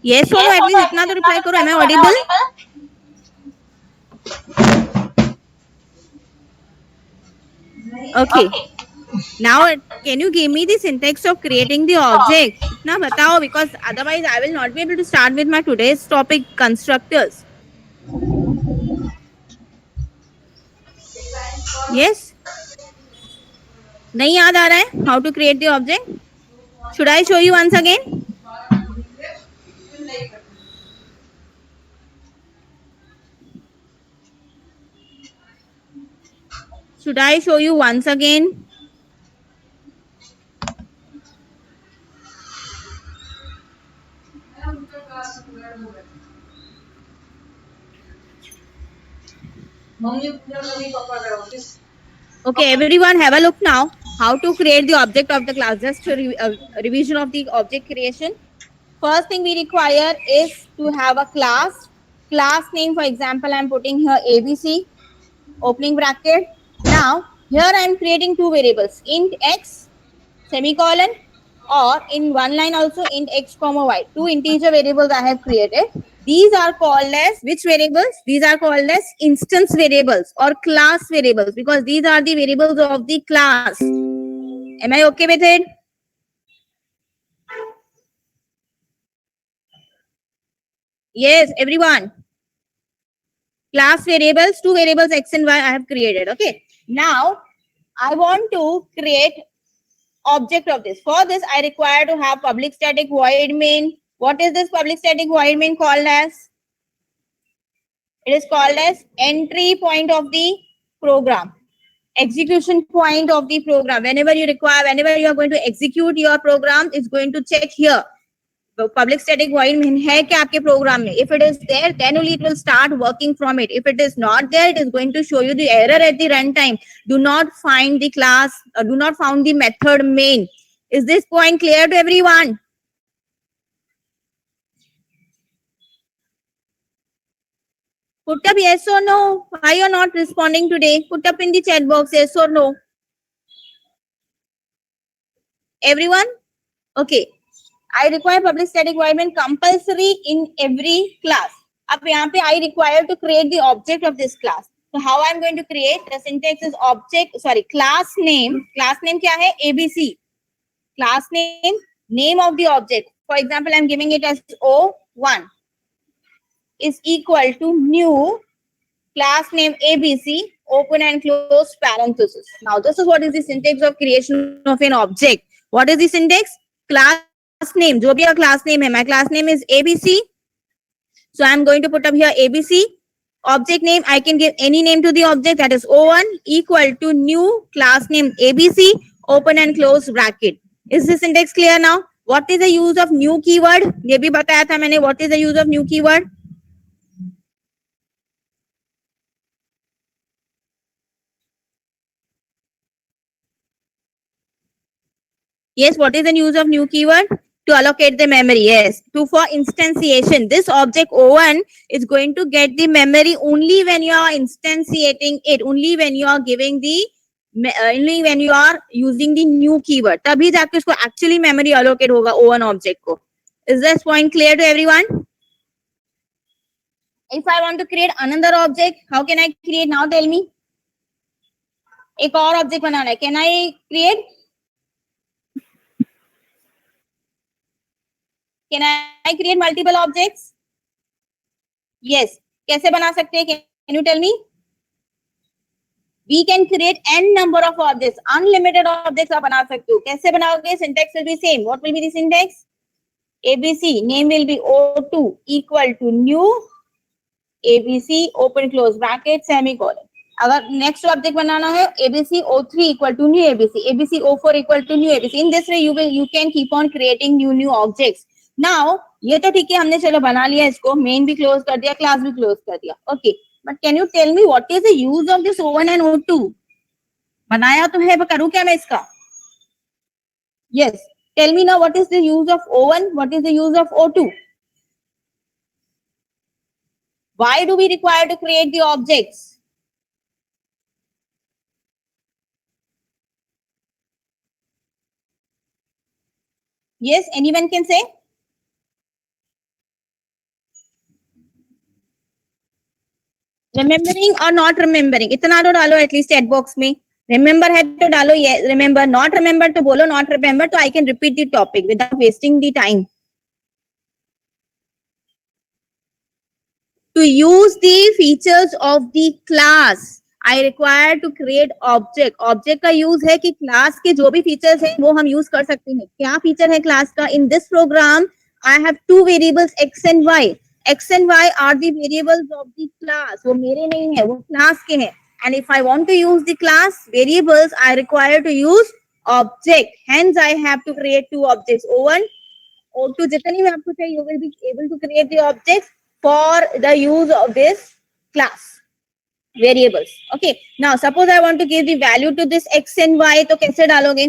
Yes or no? At least इतना तो reply करो. Am I audible? Okay. Now, can you give me the syntax of creating the object? इतना बताओ, because otherwise I will not be able to start with my today's topic, constructors. Yes? नहीं याद आ रहा है? How to create the object? Should I show you once again? Should I show you once again? Okay, everyone have a look now. How to create the object of the class. Just a revision of the object creation. First thing we require is to have a class. Class name, for example, I'm putting here ABC, opening bracket. Now, here I'm creating two variables, int x, semicolon, or in one line also int x comma y. Two integer variables I have created. These are called as which variables? These are called as instance variables or class variables because these are the variables of the class. Am I okay with it? Yes, everyone. Class variables, two variables x and y I have created. Okay. Now, I want to create object of this. For this, I require to have public static void main. What is this public static void main called as? It is called as entry point of the program, execution point of the program. Whenever you require, whenever you are going to execute your program, it's going to check here. The public static void main है क्या आपके program में? If it is there, then only it will start working from it. If it is not there, it is going to show you the error at the runtime. Do not find the class, do not found the method main. Is this point clear to everyone? Put up yes or no. Why you are not responding today? Put up in the chat box yes or no. Everyone? Okay. I require public static void main compulsory in every class. अब यहाँ पे I require to create the object of this class. So how I'm going to create? The syntax is object, sorry, class name. Class name क्या है? ABC. Class name, name of the object. For example, I'm giving it as O1 is equal to new class name ABC, open and close parenthesis. Now, this is what is the syntax of creation of an object. What is the syntax? Class name. जो भी class name है, my class name is ABC. So I'm going to put up here ABC. Object name, I can give any name to the object, that is O1 equal to new class name ABC, open and close bracket. Is this syntax clear now? What is the use of new keyword? ये भी बताया था मैंने. What is the use of new keyword? Yes, what is the use of new keyword? To allocate the memory. Yes, to for instantiation. This object O1 is going to get the memory only when you are instantiating it, only when you are giving the only when you are using the new keyword. तभी जाके उसको actually memory allocate होगा O1 object को. Is this point clear to everyone? If I want to create another object, how can I create now? Tell me. एक और object बनाना है. Can I create? Can I create multiple objects? Yes. कैसे बना सकते हैं? Can you tell me? We can create n number of objects. Unlimited objects आप बना सकते हो. कैसे बनाओगे? Syntax will be same. What will be the syntax? ABC. Name will be O2 equal to new ABC open close bracket semicolon. अगर next object बनाना है ABC O3 equal to new ABC, ABC O4 equal to new ABC. In this way you can keep on creating new objects. Now ये तो ठीक है, हमने चलो बना लिया इसको, main भी close कर दिया, class भी close कर दिया. Okay, but can you tell me what is the use of this O1 and O2? बनाया तो है, करूँ क्या मैं इसका? Yes, tell me now what is the use of O1? What is the use of O2? Why do we require to create the objects? Yes, anyone can say? Remembering और not remembering इतना तो डालो at least chat box में. Remember है तो डालो ये remember, not remember तो बोलो नॉट रिमेम्बर, तो I can repeat the topic without wasting the time. To use the features of the class, I require to create object. Object का use है कि class के जो भी features हैं वो हम use कर सकते हैं. क्या feature है class का? In this program, I have two variables x and y. X and y are the variables of the class. वो मेरे नहीं है, वो class के हैं. And if I want to use the class variables, I require to use object. Hence, I have to create two objects. O1, O2, जितनी भी आपको चाहिए, you will be able to create the objects for the use of this class variables. Okay, now suppose I want to give the value to this x and y, तो कैसे डालोगे?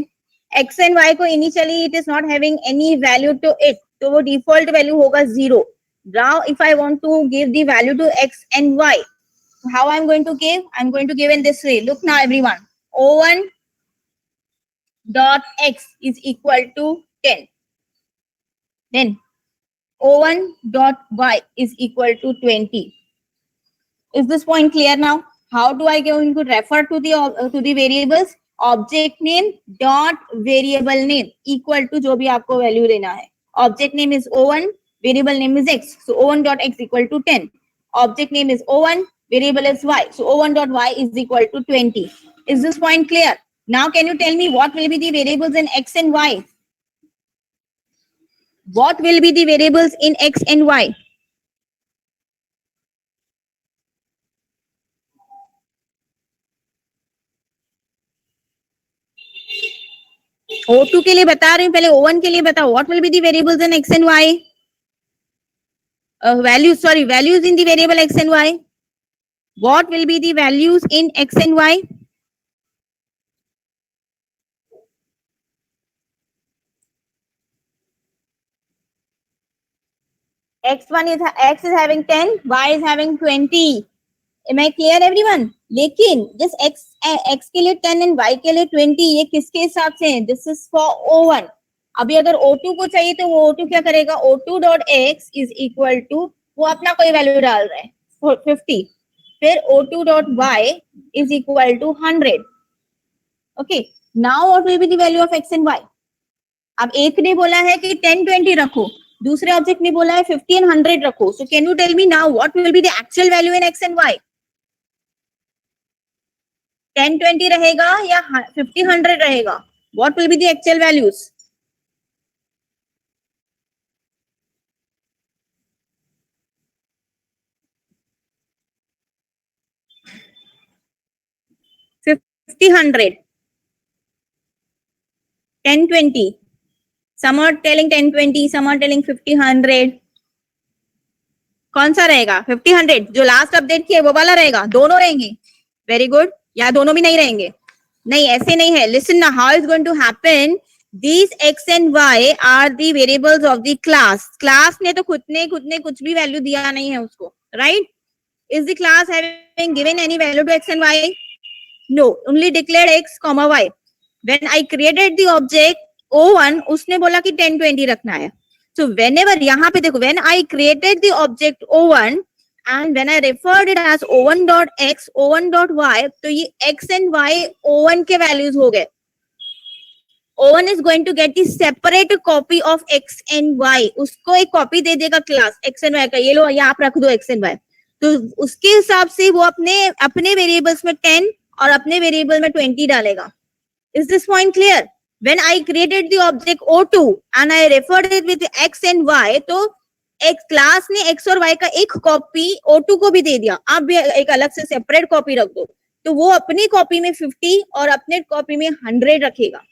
x and y को initially it is not having any value to it, तो वो default value होगा 0. Now if I want to give the value to x and y, how I'm going to give? I'm going to give in this way. Look now everyone, o1 dot x is equal to 10. Then o1 dot y is equal to 20. Is this point clear now? How do I going to refer to the variables? Object name dot variable name equal to जो भी आपको value लेना है. Object name is o1, variable name is x. So o1 dot x equal to 10. Object name is o1, variable is y. So o1 dot y is equal to 20. Is this point clear? Now can you tell me what will be the variables in x and y? What will be the variables in x and y? O2 के लिए बता रही हूँ, पहले O1 के लिए बताओ. What will be the variables in x and y? Values in the variable x and y. What will be the values in x and y? X is having 10, y is having 20. Am I clear everyone? लेकिन जिस x के लिए 10 and y के लिए 20, ये किसके हिसाब से है? This is for O1. अभी अगर O2 को चाहिए तो वो O2 क्या करेगा? O2 dot x is equal to, वो अपना कोई वैल्यू डाल रहा है 50, फिर O2 dot y is equal to 100. Okay, now what will be the value of x and y? अब एक ने बोला है कि 10 20 रखो, दूसरे ऑब्जेक्ट ने बोला है 50 and 100 रखो. So can you tell me now what will be the actual value in x and y? 10 20 रहेगा या 50 100 रहेगा? What will be the actual values? $50 100, 10 20. Some are telling 10 20, some are telling 50 100. कौन सा रहेगा? 50 100 जो लास्ट अपडेट किए वो वाला रहेगा? दोनों रहेंगे? Very good. या दोनों भी नहीं रहेंगे? नहीं, ऐसे नहीं है. लिसन ना, how is going to happen. These x and y are the variables of the class. Class ने तो खुद ने कुछ भी वैल्यू दिया नहीं है उसको, right? Is the class having given any value to x and y? No, only declared x comma y. When I created the object O1, उसने बोला कि 10 20 रखना है. So whenever यहाँ पे देखो, when I created the object O1 and when I referred it as O1 dot x, O1 dot y, तो ये x and y O1 के values हो गए. O1 is going to get the separate copy of x and y. उसको एक copy दे देगा class x and y का, ये लो ये आप रख दो x and y. तो उसके हिसाब से वो अपने वेरिएबल्स में 10 और अपने वेरिएबल में 20 डालेगा. Is this point clear? When I created the object O2 and I referred it with x and y, तो एक क्लास ने x और y का एक कॉपी O2 को भी दे दिया. आप भी एक अलग से सेपरेट कॉपी रख दो, तो वो अपनी कॉपी में 50 और अपने कॉपी में 100 रखेगा.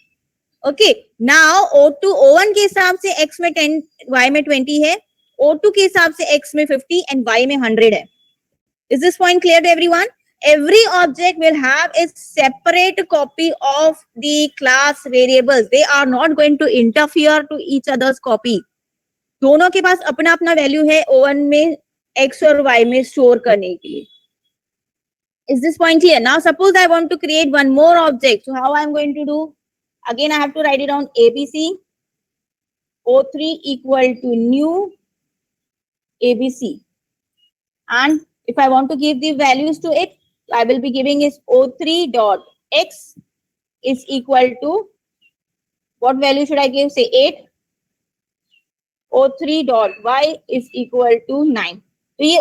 ओके, नाउ O2 O1 के हिसाब से x में 10 y में 20 है, O2 के हिसाब से x में 50 and y में 100 है. Is this point clear to everyone? Every object will have a separate copy of the class variables. They are not going to interfere to each other's copy. दोनों के पास अपना अपना वैल्यू है O1 में x और y में store करने के लिए. Is this point clear? Now suppose I want to create one more object. So how I am going to do? Again I have to write it down. ABC O3 equal to new ABC, and If I want to give the values to it, I will be giving is O3 dot X is equal to, what value should I give? Say 8. O3 dot Y is equal to 9. So ये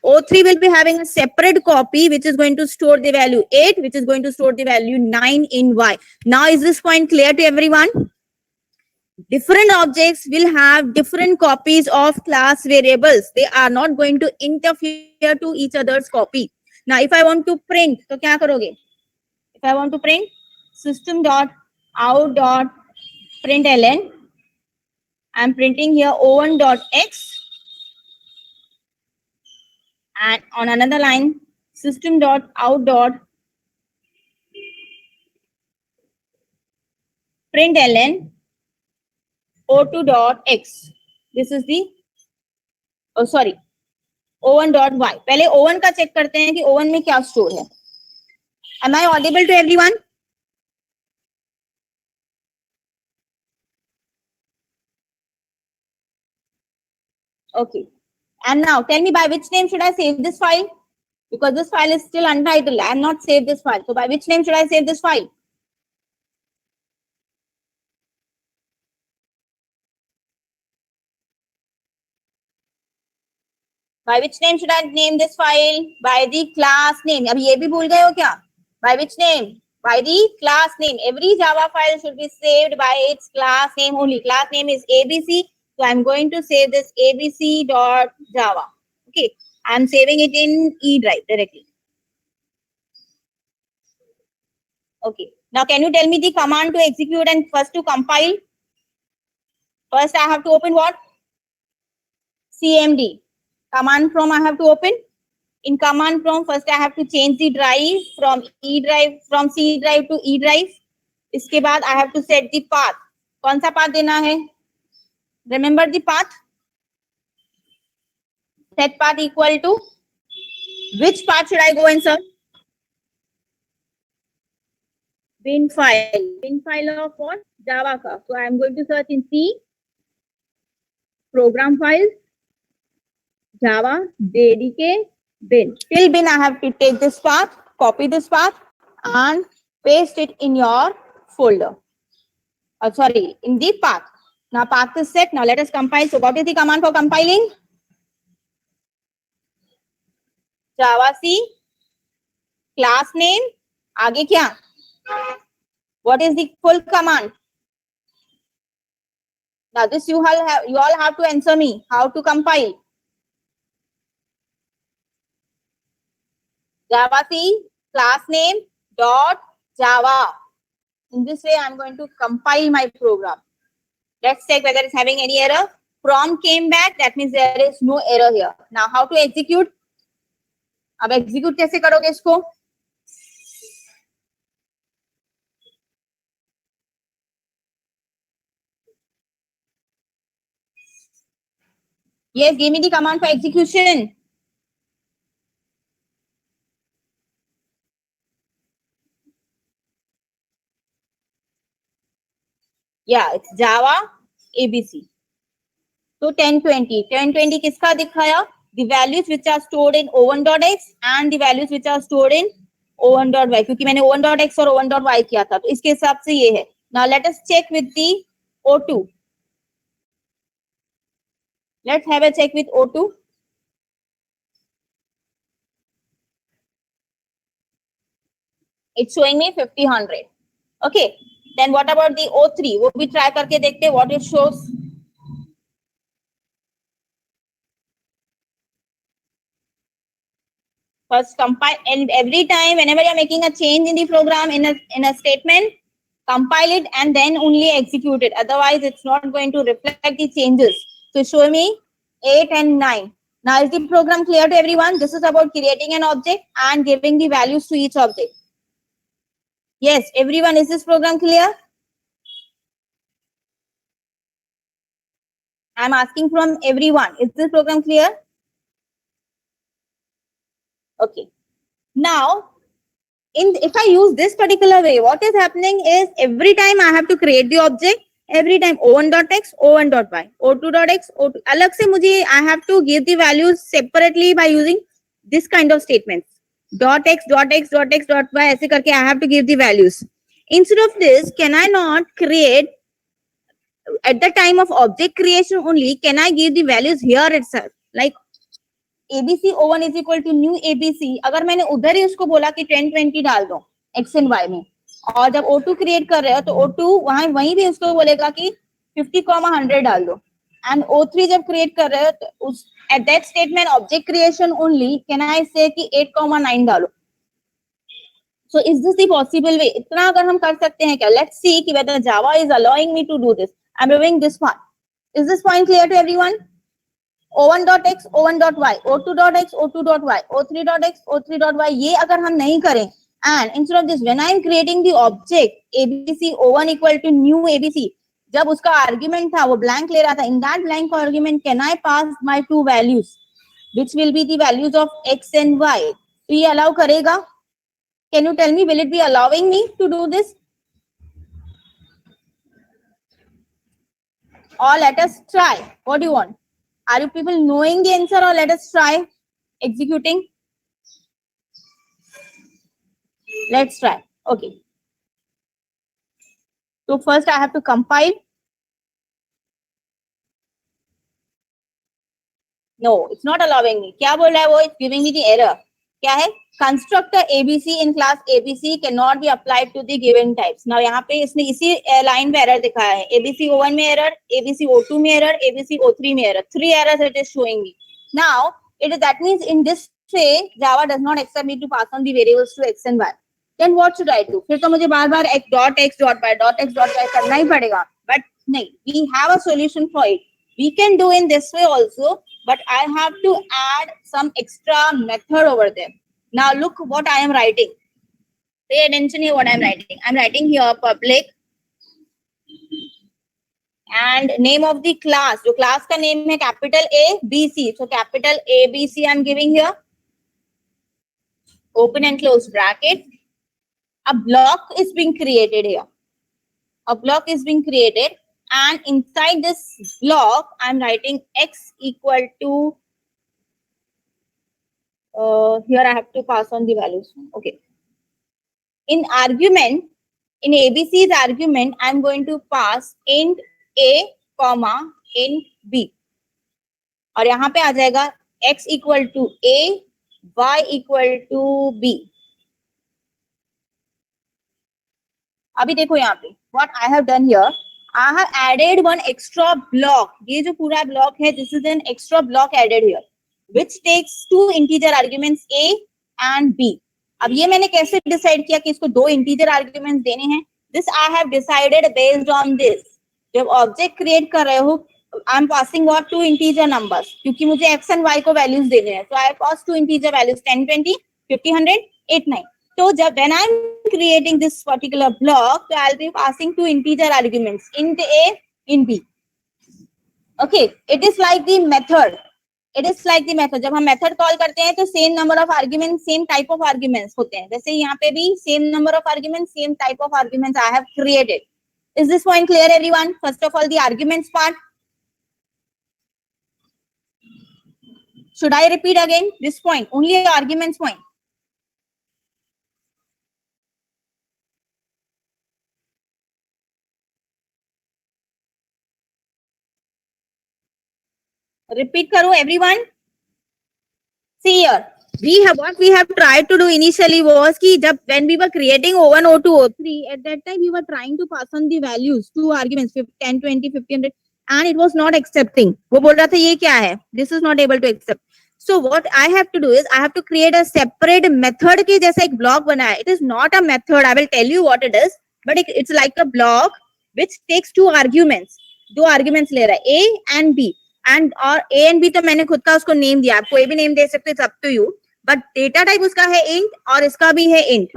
O3 will be having a separate copy which is going to store the value 8, which is going to store the value 9 in Y. Now is this point clear to everyone? Different objects will have different copies of class variables. They are not going to interfere to each other's copy. Now if I want to print, तो क्या करोगे? If I want to print system dot out dot println, I'm printing here O1 dot X, and on another line system dot out dot println O2 dot X. This is the, oh sorry, O1 dot Y. पहले O1 का check करते हैं कि O1 में क्या store है. Am I audible to everyone? Okay. And now tell me, by which name should I save this file? Because this file is still untitled. I have not saved this file. So by which name should I save this file? By which name should I name this file? By the class name. अब ये भी भूल गए हो क्या? By which name? By the class name. Every Java file should be saved by its class name only. Class name is ABC. So I'm going to save this abc.java. Okay. I'm saving it in E drive directly. Okay. Now can you tell me the command to execute and first to compile? First I have to open what? CMD. Command prompt I have to open. In command prompt, first I have to change the drive from C drive to E drive. इसके बाद I have to set the path. कौन सा path देना है? Remember the path? Set path equal to, which path should I go and search? Bin file. Bin file of what? Java ka. So I am going to search in C, program files, Java, JDK, bin. Till bin I have to take this path, copy this path and paste it in your folder. Sorry, in the path. Now path is set. Now let us compile. So what is the command for compiling? Java C, class name, आगे क्या? What is the full command? Now this you all have to answer me. How to compile? Java C, class name dot Java. In this way, I'm going to compile my program. Let's check whether it's having any error. Prompt came back. That means there is no error here. Now, how to execute? अब execute कैसे करोगे इसको? Yes, give me the command for execution. Yeah, it's Java ABC. So 1020 किसका दिखाया? The values which are stored in O1.x and the values which are stored in O1.y. क्योंकि मैंने O1.x और O1.y किया था, तो इसके हिसाब से ये है. Now let us check with the O2. Let's have a check with O2. It's showing me 50/100. Okay. Then what about the O3? वो भी try करके देखते what it shows. First compile, and every time whenever you're making a change in the program in a statement, compile it and then only execute it. Otherwise, it's not going to reflect the changes. So show me 8 and 9. Now is the program clear to everyone? This is about creating an object and giving the values to each object. Yes, everyone, is this program clear? I'm asking from everyone. Is this program clear? Okay. Now, if I use this particular way, what is happening is every time I have to create the object every time o1.x, o1.y, o2.x, o2, अलग से मुझे I have to give the values separately by using this kind of statements. Dot x, dot x, dot x, dot y, ऐसे करके I have to give the values. Instead of this, can I not create at the time of object creation only? Can I give the values here itself? Like ABC O1 is equal to new ABC. अगर मैंने उधर ही उसको बोला कि 10, 20 डाल दो x and y में, और जब O2 क्रिएट कर रहे हो तो O2 वहीं भी उसको बोलेगा कि 50,100 डाल दो, एंड O3 जब क्रिएट कर रहे हो तो उस at that statement object creation only can I से कि 8,9 डालो. So is this the possible way? इतना अगर हम कर सकते हैं क्या? Let's see कि whether Java is allowing me to do this. I'm doing this one. Is this point clear to everyone? O1.x, O1.y, O2.x, O2.y, O3.x, O3.y, ये अगर हम नहीं करें, and instead of this, when I am creating the object ABC O1 equal to new ABC, जब उसका argument था वो blank ले रहा था, in that blank argument can I pass my two values, which will be the values of x and y? तो ये allow करेगा? Can you tell me, will it be allowing me to do this? Or let us try. What do you want? Are you people knowing the answer, or let us try executing? Let's try. Okay. So first I have to compile. No, it's not allowing me. क्या बोल रहा है वो? It's giving me the error. क्या है? Constructor ABC in class ABC cannot be applied to the given types. Now यहाँ पे इसने इसी लाइन पे error दिखाया है. ABC O1 में error, ABC O2 में error, ABC O3 में error. 3 errors it is showing me. Now that means in this way Java does not accept me to pass on the variables to x and y. Then what should I do? फिर तो मुझे बार बार x dot y dot x dot y करना ही पड़ेगा. But नहीं, we have a solution for it. We can do in this way also, but I have to add some extra method over there. Now look what I am writing. Pay attention here what I am writing. I am writing here public and name of the class. जो class का name है capital A B C. So capital A B C I am giving here. Open and close bracket. A block is being created here. A block is being created, and inside this block I am writing x equal to here I have to pass on the values. Okay. In argument, in ABC's argument, I am going to pass int A, comma int B. और यहाँ पे आ जाएगा x equal to A, y equal to B. अभी देखो यहाँ पे what I have done here, I have added one extra block. ये जो पूरा block है, this is an extra block added here, which takes two integer arguments A and B. अब ये मैंने कैसे डिसाइड किया कि इसको दो इंटीजर आर्ग्यूमेंट्स देने हैं? This I have decided based on this. जब ऑब्जेक्ट क्रिएट कर रहे हो, I am passing what two integer numbers, क्योंकि मुझे एक्स एंड वाई को वैल्यूज देने हैं. So I pass two integer values 10, 20, 50, 100, 8, 9. तो जब when I am creating this particular block, तो I will be passing two integer arguments int A, int B. Okay, it is like the method. It is like the method. जब हम method call करते हैं तो same number of argument, same type of arguments होते हैं. जैसे यहाँ पे भी same number of argument, same type of arguments I have created. Is this point clear everyone? First of all the arguments part. Should I repeat again this point? Only arguments point. Repeat करो everyone. See here, what we have tried to do initially was कि जब when we were creating O1, O2, O3, at that time we were trying to pass on the values, two arguments, 10, 20, 50, 100, and it was not accepting. वो बोल रहा था ये क्या है? This is not able to accept. So what I have to do is I have to create a separate method के जैसा एक block बनाया. It is not a method. I will tell you what it is, but it's like a block which takes two arguments. दो arguments ले रहा है A and B. And और A and B तो मैंने खुद का उसको नेम दिया. आप कोई भी नेम दे सकते हो, up to you. But data type उसका है इंट और इसका भी है int.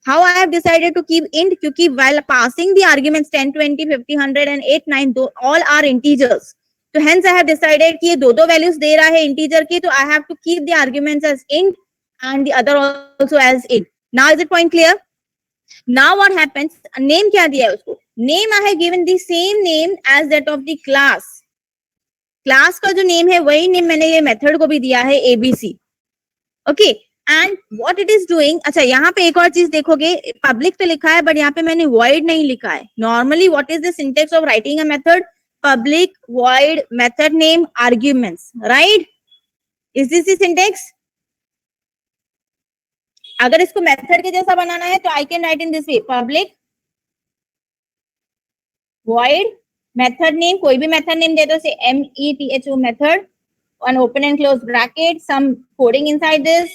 How I have decided to keep int? क्योंकि while passing the arguments 10, 20, 50, 100 and 8, 9 all are integers. तो हेंस आई हैव डिसाइडेड कि ये दो वैल्यूज दे रहा है इंटीजर की, तो I have to keep the arguments as int and the other also as int. Now is it point clear? Now what happens, name क्या दिया है उसको? Name I have given the same name as that of the class. Class का जो name है वही name मैंने ये मेथड को भी दिया है ABC. Okay, and what it is doing. अच्छा, यहाँ पे एक और चीज देखोगे, पब्लिक तो लिखा है बट यहाँ पे मैंने void नहीं लिखा है. Normally what is the syntax of writing a method? Public void method name arguments, right? Is this the syntax? अगर इसको मेथड के जैसा बनाना है तो I can write in this way, public void method name, कोई भी मेथड नेम दे दो, से METHO method, an open and close bracket, some coding inside this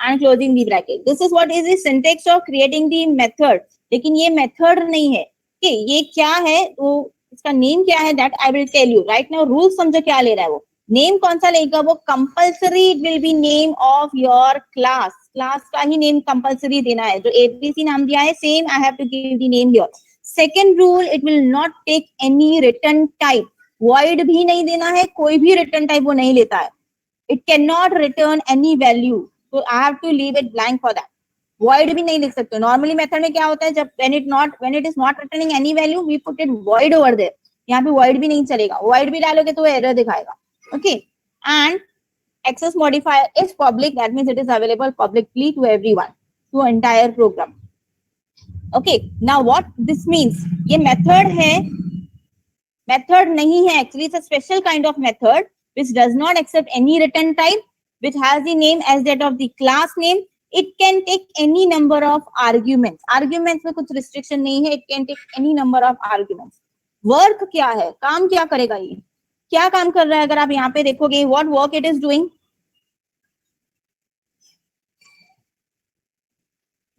and closing the bracket. This is what is the syntax of creating the method. लेकिन ये method नहीं है. okay, ये क्या है, वो इसका नेम क्या है, that I will tell you right now. Rule समझो क्या ले रहा है वो. नेम कौन सा लेगा वो? Compulsory it will be name of your class. Class का ही नेम कंपल्सरी देना है. जो एबीसी नाम दिया है, same I have to give the name here. Second rule, it will not take any return type. void भी नहीं देना है, कोई भी रिटर्न टाइप वो नहीं लेता है. It can not return any value, तो I have to leave it blank for that. void भी नहीं लिख सकते. नॉर्मली मेथड में क्या होता है, जब when it is not returning any value we put it void over there. यहाँ पे void भी नहीं चलेगा. void भी डालोगे तो एरर दिखाएगा. Okay, and access modifier is public, that means it is available publicly to everyone, to entire program. okay, now what this means, ये मेथड है, मेथड नहीं है actually, it's a special kind of method which does not accept any return type, which has the name as that of the class name. It can take any number of arguments. arguments में कुछ restriction नहीं है. It can take any number of arguments. work क्या है, काम क्या करेगा, ये क्या काम कर रहा है? अगर आप यहाँ पे देखोगे what work it is doing,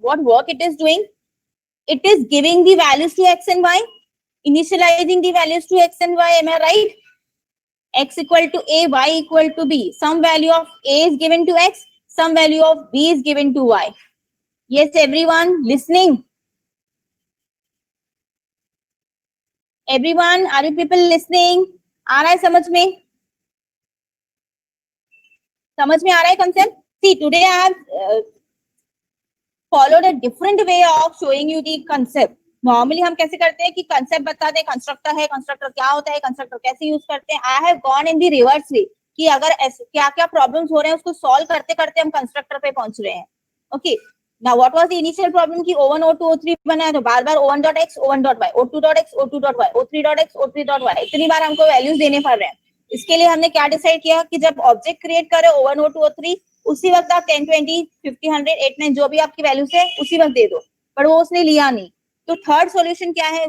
what work it is doing, it is giving the values to x and y, initializing the values to x and y. Am I right? x equal to a, y equal to b. Some value of a is given to x, some value of b is given to y. Yes, everyone listening? Everyone, are you people listening? आ रहा है समझ में? समझ में आ रहा है concept? See, today I have followed a different way of showing you the concept. Normally हम कैसे करते हैं कि कंसेप्ट बताते हैं, कंस्ट्रक्टर है, कंस्ट्रक्टर क्या होता है, कंस्ट्रक्टर कैसे यूज करते हैं. I have gone in the reverse way कि अगर क्या क्या प्रॉब्लम्स हो रहे हैं उसको सॉल्व करते करते हम कंस्ट्रक्टर पे पहुंच रहे हैं. Okay, now what was the initial problem कि O1 O2 O3 बना है तो बार बार O1.x O1.y O2.x O2.y O3.x O3.y इतनी बार हमको वैल्यूज देने पड़ रहे हैं. इसके लिए हमने क्या डिसाइड किया कि जब ऑब्जेक्ट क्रिएट करे O1 O2 O3 उसी वक्त आप 10 20 50 100 8 9 जो भी आपकी वैल्यूज है उसी वक्त दे दो, पर वो उसने लिया नहीं. तो थर्ड सॉल्यूशन क्या है,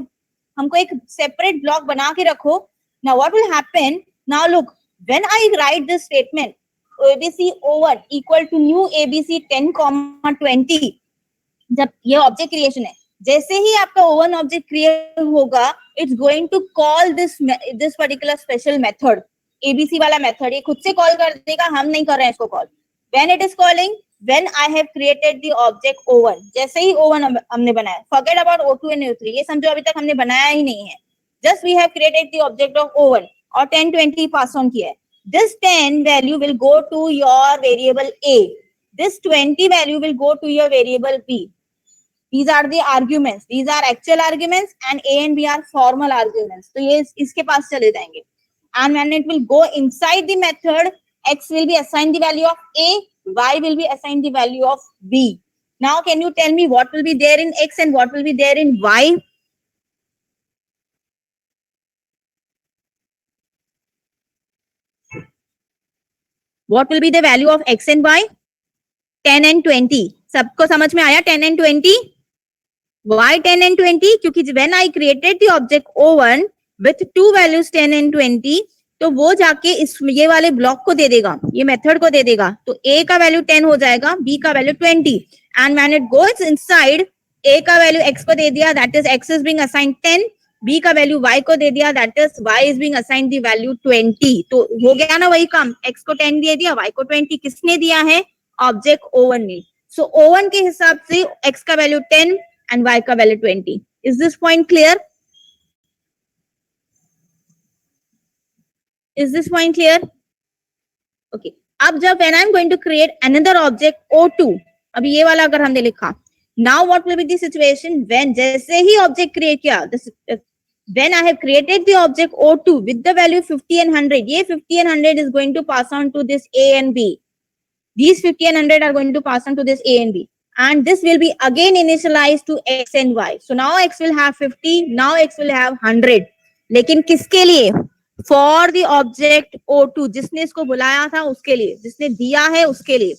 हमको एक सेपरेट ब्लॉक बना के रखो. Now what will happen, now look, when I write this statement abc O1 equal to new abc 10,20, जब ये ऑब्जेक्ट क्रिएशन है, जैसे ही आपका O1 ऑब्जेक्ट क्रिएट होगा, it's going to call this particular special method, abc वाला method. ये खुद से कॉल कर देगा, हम नहीं कर रहे हैं इसको call. When it is calling, when I have created the object O1, जैसे ही O1 हमने बनाया, forget about O2 and O3, ये समझो अभी तक हमने बनाया ही नहीं है. Just we have created the object of O1 और 10 20 pass on किया है. This 10 value will go to your variable A. This 20 value will go to your variable B. These are the arguments. These are actual arguments and A and B are formal arguments. तो ये इसके पास चले जाएंगे. And when it will go inside the method, X will be assigned the value of A, Y will be assigned the value of B. Now, can you tell me what will be there in X and what will be there in Y? What will be the value of X and Y? 10 and 20. सबको समझ में आया 10 and 20? Why 10 and 20? क्योंकि when I created the object O1 with two values 10 and 20, तो वो जाके इस ये वाले ब्लॉक को दे देगा, ये मेथड को दे देगा. तो A का वैल्यू 10 हो जाएगा, B का value 20. And when it goes inside, A का वैल्यू X को दे दिया, that is X is being assigned 10. B का वैल्यू Y को दे दिया, that is Y is being assigned the value 20. तो हो गया ना वही काम, X को 10 दे दिया, Y को 20. किसने दिया है? ऑब्जेक्ट O1 ने. सो O1 के हिसाब से X का वैल्यू 10 एंड Y का value 20. Is this point clear? Is this point clear? Okay. अब जब when I'm going to create another object O2, अभी ये वाला अगर हमने लिखा, Now what will be the situation when जैसे ही object create किया, when I have created the object O2 with the value 50 and 100, ये 50 and 100 is going to pass on to this A and B. These 50 and 100 are going to pass on to this A and B. And this will be again initialized to X and Y. So now X will have 50, now X will have 100. लेकिन किसके लिए? For the object O2, जिसने इसको बुलाया था उसके लिए, जिसने दिया है उसके लिए.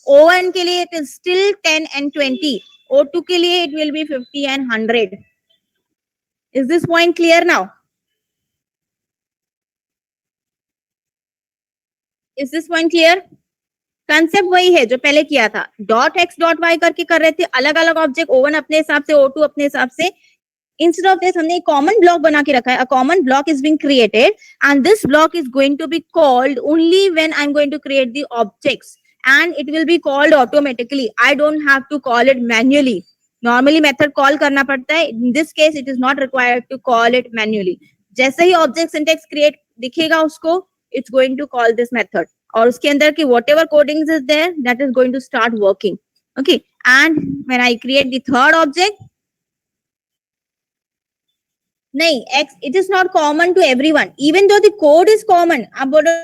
O1 के लिए it is still 10 and 20. O2 के लिए it will be 50 and 100. Is this point clear now? Is this point clear? Concept वही है जो पहले किया था. डॉट एक्स डॉट वाई करके कर रहे थे, अलग अलग ऑब्जेक्ट, O1 अपने हिसाब से, O2 अपने हिसाब से. Instead of this, हमने एक कॉमन ब्लॉक बना के रखा है. A common block is being created, and this block is going to be called only when I'm going to create the objects, and it will be called automatically. I don't have to call it manually. Normally method call करना पड़ता है. In this case, it is not required to call it manually. जैसे ही object syntax create दिखेगा उसको, it's going to call this method. और उसके अंदर की whatever codings is there, that is going to start working. Okay, and when I create the third object, नहीं, X, it is not common to everyone. Even though the code is common, आप बोलो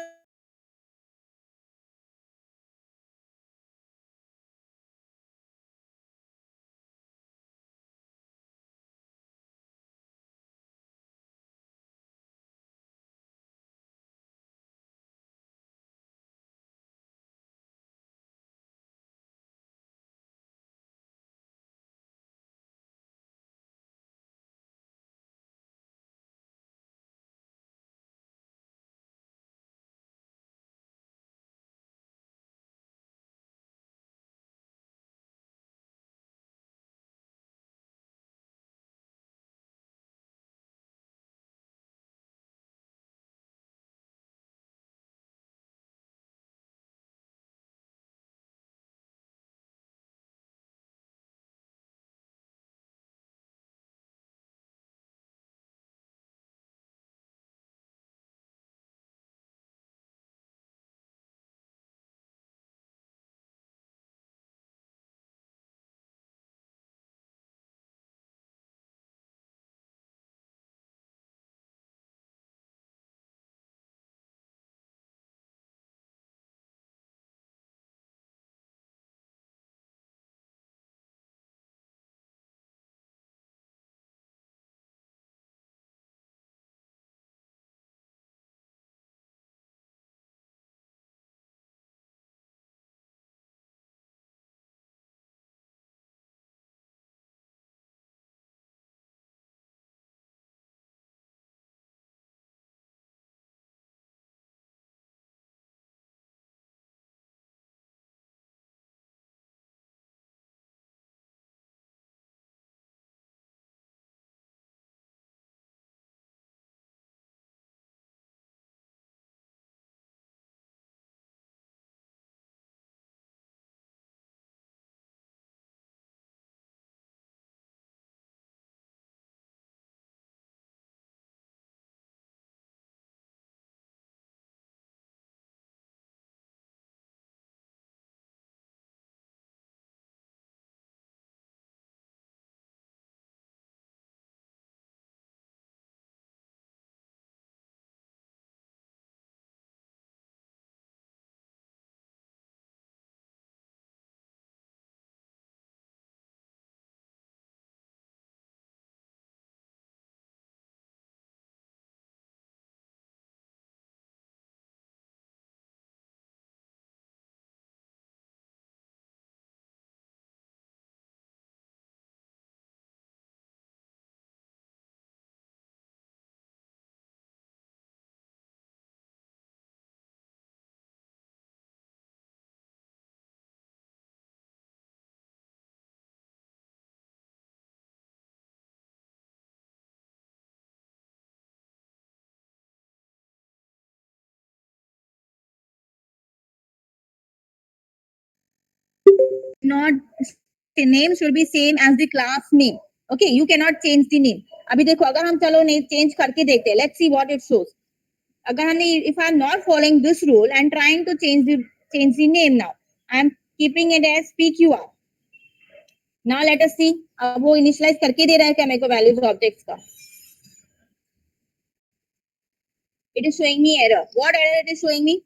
not, the name should be same as the class name. Okay, you cannot change the name. अभी देखो, अगर हम चलो नहीं change करके देखते हैं, let's see what it shows. अगर हमने, if I am not following this rule and trying to change the name now, I am keeping it as PQR. Now let us see. अब वो initialize करके दे रहा है क्या मेरे को values objects का? It is showing me error. What error it is showing me?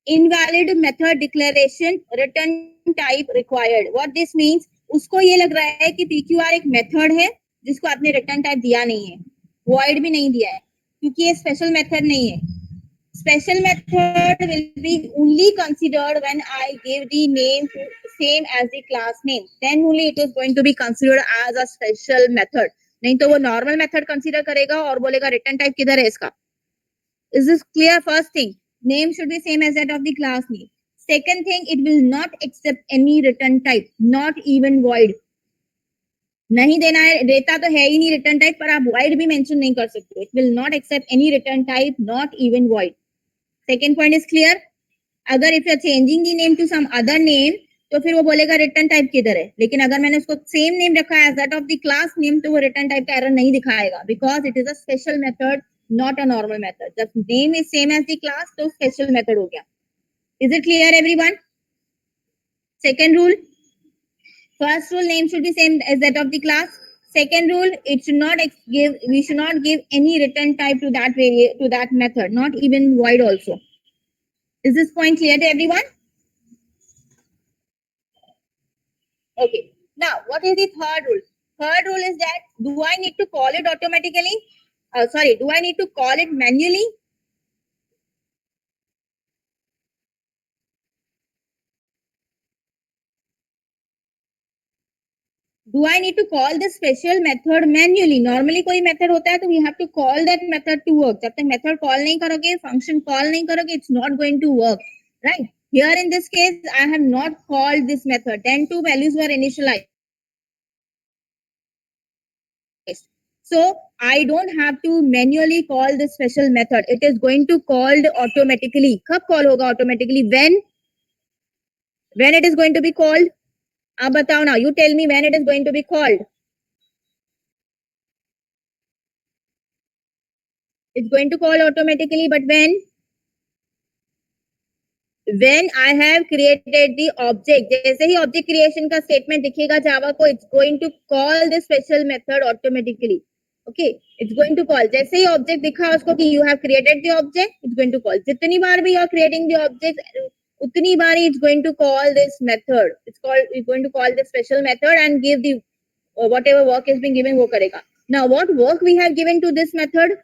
Invalid method declaration return type required. What this means? उसको ये लग रहा है कि PQR एक मेथड है जिसको आपने रिटर्न टाइप दिया नहीं है, void भी नहीं दिया है, क्योंकि ये स्पेशल मेथड नहीं है. Special method will be only considered when I give the name same as the class name. Then only it is going to be considered as a special method. नहीं तो वो normal method consider करेगा और बोलेगा return type किधर है इसका. Is this clear? First thing, name should be same as that of the class name. Second thing, it will not accept any return type, not even void. नहीं देना है, देता तो है ही नहीं रिटर्न टाइप, पर आप void भी मेंशन नहीं कर सकते. It will not accept any return type, not even void. Second point is clear. अगर if you are changing the name to some other name, तो फिर वो बोलेगा रिटर्न टाइप किधर है. लेकिन अगर मैंने उसको सेम नेम रखा है as that of the class name, तो वो रिटर्न टाइप का एरर नहीं दिखाएगा, because it is a special method, not a normal method. जब name is same as the class, तो special method हो गया. Is it clear everyone? Second rule. First rule, name should be same as that of the class. Second rule, it should not give, we should not give any return type to that method, not even void also. Is this point clear to everyone? Okay. Now, what is the third rule? Third rule is that, do I need to call it automatically? Do I need to call it manually? Do I need to call this special method manually? Normally कोई method होता है तो we have to call that method to work. जब तक method call नहीं करोगे, function call नहीं करोगे, it's not going to work, right? Here in this case, I have not called this method. Then two values were initialized. So I don't have to manually call this special method. It is going to called automatically. कब call होगा automatically? When it is going to be called? आप बताओ ना. You tell me when it is going to be called. It's going to call automatically, but when I have created the object, जैसे ही object creation का statement दिखेगा जावा को, it's going to call this special method automatically. Okay, it's going to call. जैसे ही object दिखा उसको कि you have created the object, it's going to call. जितनी बार भी you are creating the object, उतनी बार it's going to call this method. It's going to call this special method and give the whatever work is being given वो करेगा. Now what work we have given to this method?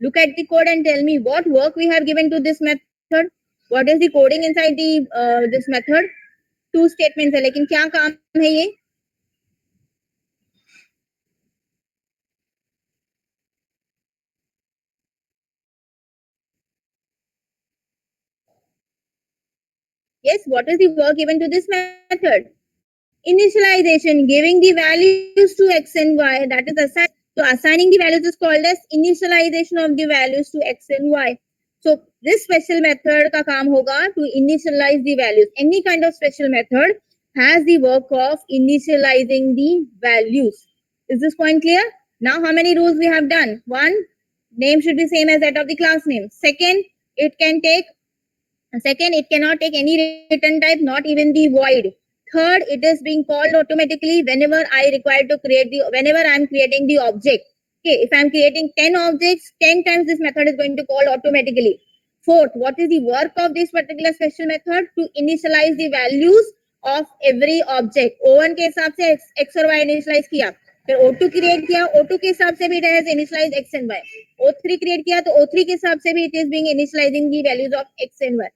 Look at the code and tell me what work we have given to this method. What is the coding inside the this method? Two statements है, लेकिन क्या काम है ये? Yes, what is the work given to this method? Initialization, giving the values to x and y, that is assigned. So assigning the values is called as initialization of the values to x and y. So this special method का काम होगा to initialize the values. Any kind of special method has the work of initializing the values. Is this point clear? Now how many rules we have done? One, name should be same as that of the class name. Second, it cannot take any return type, not even the void. Third, it is being called automatically whenever whenever I am creating the object. Okay, if I am creating 10 objects, 10 times this method is going to call automatically. Fourth, what is the work of this particular special method? To initialize the values of every object. O1 के हिसाब से x और y initialize किया, फिर O2 create किया, O2 के हिसाब से भी it has initialized x and y. O3 create किया तो O3 के हिसाब से भी it is being initializing the values of x and y.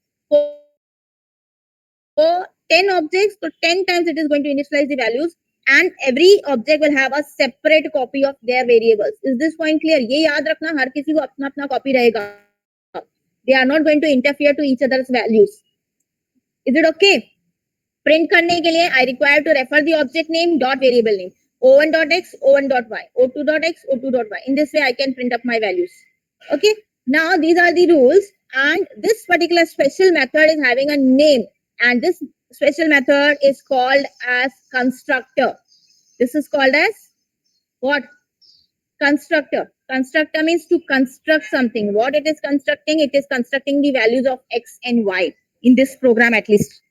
For 10 objects, so 10 times it is going to initialize the values, and every object will have a separate copy of their variables. Is this point clear? ये याद रखना, हर किसी को अपना अपना copy रहेगा. They are not going to interfere to each other's values. Is it okay? Print करने के लिए I require to refer the object name dot variable name. O1.x, O1.y, O2.x, O2.y. In this way, I can print up my values. Okay. Now these are the rules, and this particular special method is having a name, and this special method is called as constructor. This is called as what? Constructor. Constructor means to construct something. What it is constructing? It is constructing the values of x and y in this program at least.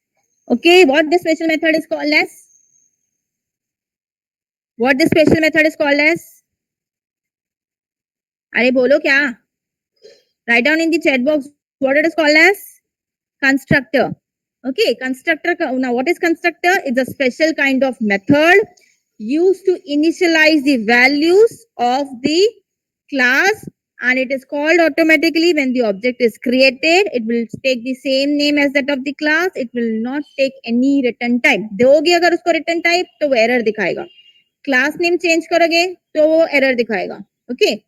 Okay, what this special method is called as? What this special method is called as? अरे बोलो क्या? Write down in the chat box what it is called as. Constructor. Okay, constructor. Now what is constructor? It's a special kind of method used to initialize the values of the class, and it is called automatically when the object is created. It will take the same name as that of the class. It will not take any return type. दोगे अगर उसको return type तो वो error दिखाएगा. Class name change करोगे तो वो error दिखाएगा. Okay.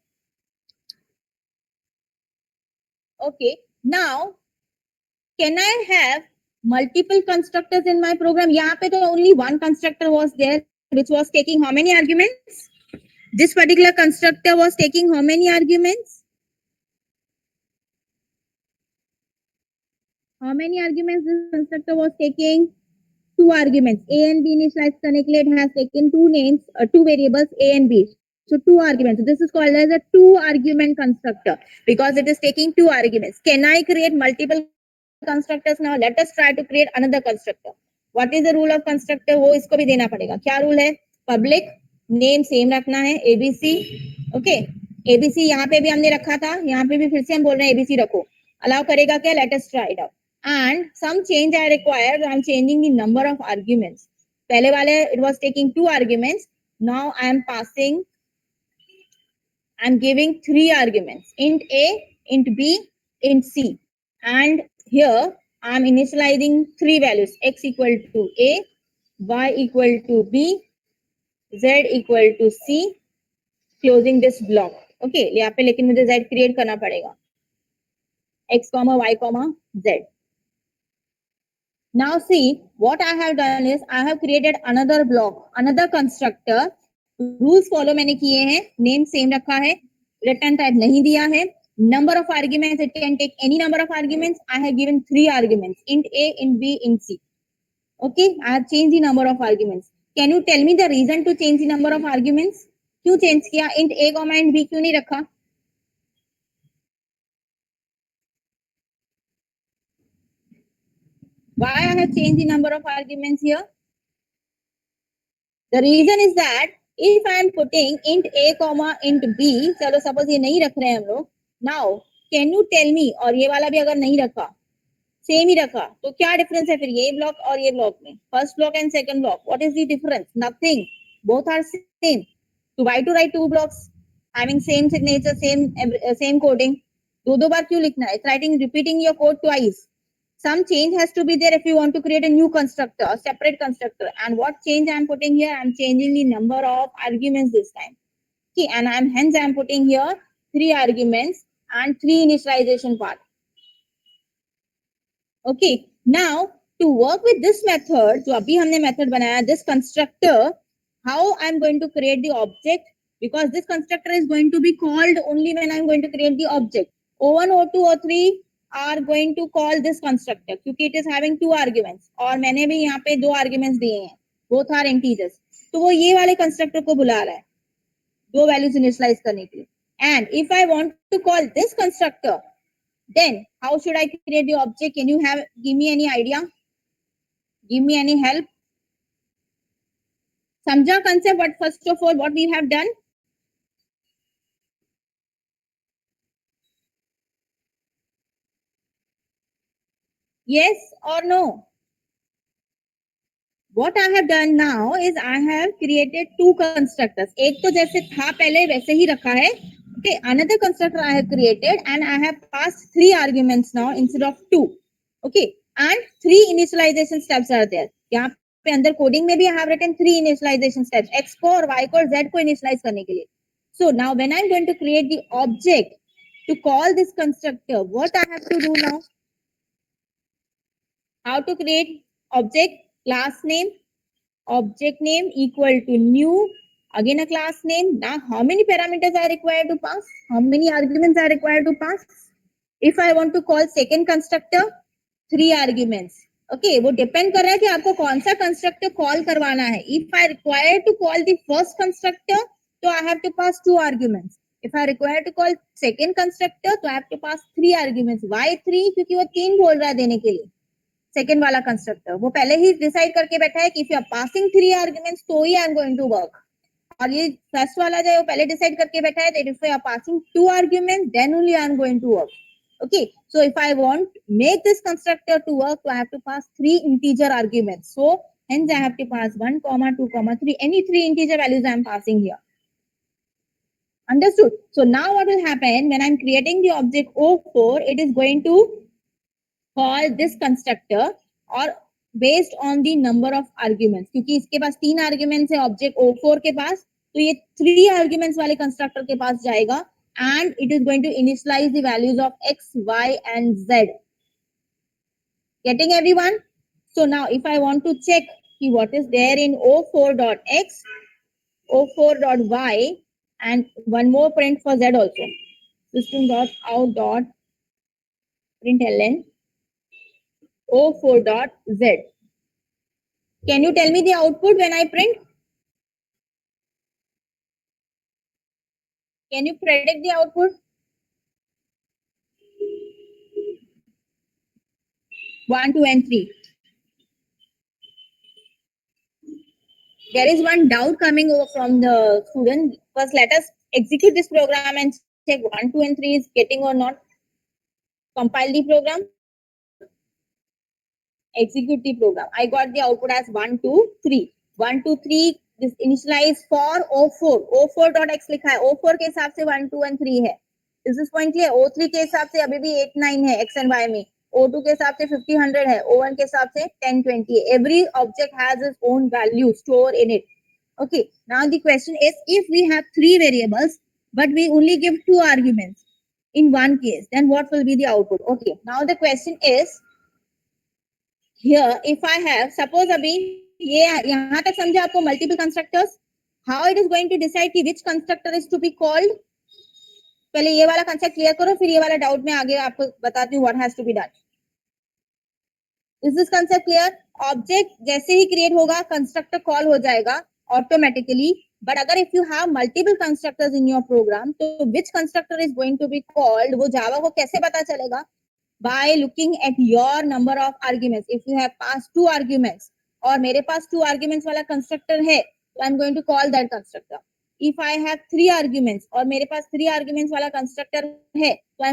Okay. Now, can I have multiple constructors in my program? यहाँ पे तो only one constructor was there, which was taking how many arguments? This particular constructor was taking how many arguments? How many arguments this constructor was taking? 2 arguments. A and B initialized करने के लिए it has taken two names, two variables A and B. So 2 arguments. This is called as a 2 argument constructor because it is taking 2 arguments. Can I create multiple constructors now? Let us try to create another constructor. What is the rule of constructor? वो इसको भी देना पड़ेगा. क्या rule है? Public name same रखना है ABC. Okay. ABC यहाँ पे भी हमने रखा था. यहाँ पे भी फिर से हम बोल रहे हैं ABC रखो. Allow करेगा क्या? Let us try it out. And some change I require. I'm changing the number of arguments. पहले वाले it was taking 2 arguments. Now I am passing. I'm giving 3 arguments: int A, int B, int C. And here I'm initializing 3 values: x equal to A, y equal to B, z equal to C. Closing this block. Okay, यहाँ पे लेकिन मुझे z create करना पड़ेगा. X, y, z. Now see, what I have done is I have created another block, another constructor. Rules follow मैंने किए हैं, name same रखा है, return type नहीं दिया है. Number of arguments, it can take any number of arguments. I have given 3 arguments: int A, int B, int C. Okay, I have changed the number of arguments. Can you tell me the reason to change the number of arguments? क्यों change किया? int A, int B क्यों नहीं रखा? Why I have changed the number of arguments here? The reason is that if I am putting int A, int B, चलो suppose ये नहीं रख रहे हैं हम लोग. Now, can you tell me, और ये वाला भी अगर नहीं रखा, सेम ही रखा, तो क्या डिफरेंस है फिर ये ब्लॉक और ये ब्लॉक में? First block and second block, what is the difference? Nothing. Both are same. तो why to write two blocks having same signature, same coding? दो बार क्यों लिखना है? It's writing, repeating your code twice. Some change has to be there if you want to create a new constructor, a separate constructor. And what change I'm putting here? I'm changing the number of arguments this time. Okay, and I'm putting here 3 arguments and 3 initialization part. Okay, now to work with this method, जो अभी हमने method बनाया, this constructor, how I'm going to create the object? Because this constructor is going to be called only when I'm going to create the object. O1, O2, O3 are going to call this constructor क्योंकि it is having 2 arguments और मैंने भी यहाँ पे 2 arguments दिए हैं, both are integers. तो वो ये वाले constructor को बुला रहा है 2 values initialize करने के लिए. And if I want to call this constructor, then how should I create the object? Can you give me any idea? Give me any help? समझा concept? But first of all, what we have done? Yes or no? What I have done now is I have created 2 constructors. एक तो जैसे था पहले वैसे ही रखा है. Okay, another constructor I have created and I have passed 3 arguments now instead of 2. Okay, and 3 initialization steps are there. यहाँ पे अंदर कोडिंग में भी I have written 3 initialization steps, x को और y को और z को initialize करने के लिए. So now when I'm going to create the object to call this constructor, what I have to do now? How to create object? Class name, object name equal to new, again a class name. Now how many parameters are required to pass? How many arguments are required to pass? If I want to call second constructor, 3 arguments. Okay, वो depend कर रहा है कि आपको कौन सा constructor call करवाना है. If I require to call the first constructor, तो I have to pass 2 arguments. If I require to call second constructor, तो I have to pass 3 arguments. Why 3? क्योंकि वो 3 बोल रहा है देने के लिए. सेकेंड वाला कंस्ट्रक्टर वो पहले ही डिसाइड करके बैठा है कि if you are passing 3 arguments तो ही I am going to work. और ये फर्स्ट वाला जो है वो पहले डिसाइड करके बैठा है that if I are passing two arguments then only I am going to work. Okay, so if I want make this constructor to work, so I have to pass three integer arguments. So hence I have to pass 1 comma 2 comma 3, any three integer values I am passing here. Understood? So now what will happen when I'm creating the object O4, it is going to call this constructor or based on the number of arguments, क्योंकि इसके पास 3 arguments है object O4 के पास, तो ये 3 arguments वाले constructor के पास जाएगा and it is going to initialize the values of x, y and z. Getting everyone? So now if I want to check what is there in O4.x, O4.y and one more print for z also. System.out.println O4.z. Can you tell me the output when I print? Can you predict the output? 1, 2 and 3. There is one doubt coming over from the student. First, let us execute this program and check 1, 2 and 3 is getting or not. Compile the program. Execute the program. I got the output as 1, 2, 3. 1, 2, 3 this initialize for O4. O4.x लिखा है. O4 के हिसाब से 1, 2 and 3 है. Is this point clear? O3 के हिसाब से अभी भी 8, 9 है x and y में. O2 के हिसाब से 50, 100 है. O1 के हिसाब से 10, 20. Every object has its own value stored in it. Okay. Now the question is, if we have 3 variables, but we only give 2 arguments in one case, then what will be the output? Okay. Now the question is, here if I have, suppose अभी ये यहाँ तक समझा आपको multiple constructors, how it is going to decide कि which constructor is to be called. पहले ये वाला concept clear करो, फिर ये वाला doubt में आगे आपको बताती हूँ what has to be done. Is this concept clear? Object जैसे ही create होगा constructor call हो जाएगा automatically. But अगर if you have multiple constructors in your program, तो which constructor is going to be called, वो Java को कैसे पता चलेगा? By looking at your number of arguments. If you have passed 2 arguments और मेरे पास 2 arguments वाला constructor है, so I'm going to call that constructor. If I have 3 arguments और मेरे पास 3 arguments वाला constructor है, so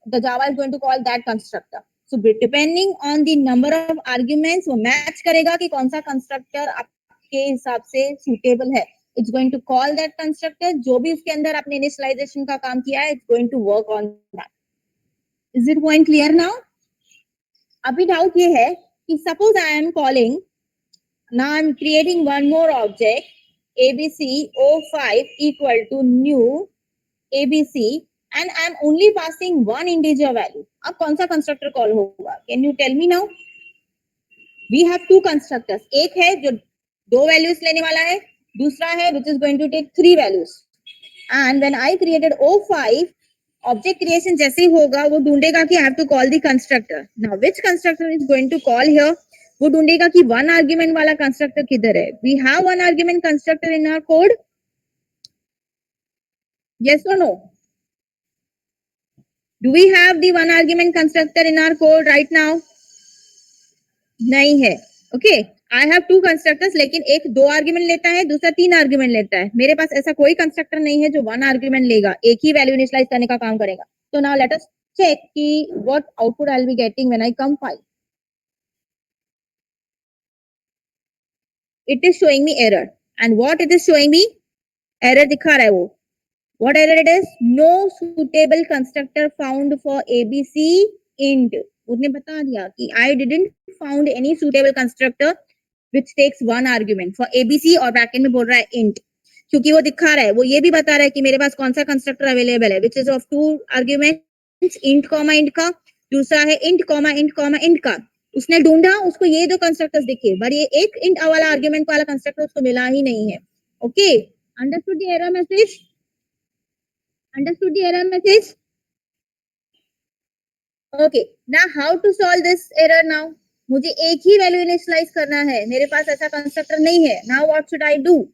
the Java is going to call that constructor. So depending on the number of arguments, वो match करेगा कि कौन सा constructor आपके हिसाब से suitable है. It's going to call that constructor. जो भी उसके अंदर आपने initialization का काम किया है, it's going to work on that. Is it point clear now? अभी doubt ये है कि suppose I am calling, now I am creating one more object, ABC O5 equal to new ABC and I am only passing one integer value. अब कौन सा constructor call होगा? Can you tell me now? We have 2 constructors. एक है जो 2 values लेने वाला है, दूसरा है which is going to take 3 values. And when I created O5, object creation जैसे ही होगा वो ढूंढेगा कि I have to call the constructor. Now which constructor is going to call here? वो ढूंढेगा कि 1 argument वाला constructor किधर है. We have 1 argument constructor in our code. Yes or no? Do we have the 1 argument constructor in our code right now? नहीं है. Okay. I have 2 constructors, लेकिन एक 2 argument लेता है, दूसरा 3 argument लेता है. मेरे पास ऐसा कोई constructor नहीं है जो 1 argument लेगा, एक ही value initialize करने का काम करेगा. So now let us check कि what output I'll be getting when I compile. It is showing me error. And what it is showing me? Error दिखा रहा है वो. What error it is? No suitable constructor found for ABC int. उसने बता दिया कि I didn't found any suitable constructor which takes 1 argument for ABC और bracket में बोल रहा है int. क्योंकि वो दिखा रहा है, वो ये भी बता रहा है कि मेरे पास कौन सा कंस्ट्रक्टर अवेलेबल है which is of 2 arguments int comma int का, दूसरा है int comma int का. उसने ढूंढा, उसको ये 2 कंस्ट्रक्टर्स दिखे, पर ये एक int वाला आर्गुमेंट वाला कंस्ट्रक्टर उसको मिला ही नहीं है. Okay, understood the error message? Understood the error message? Okay. Now how to solve this error now? मुझे एक ही वैल्यू इनिशियलाइज करना है, मेरे पास ऐसा कंस्ट्रक्टर नहीं है. Now what should I do?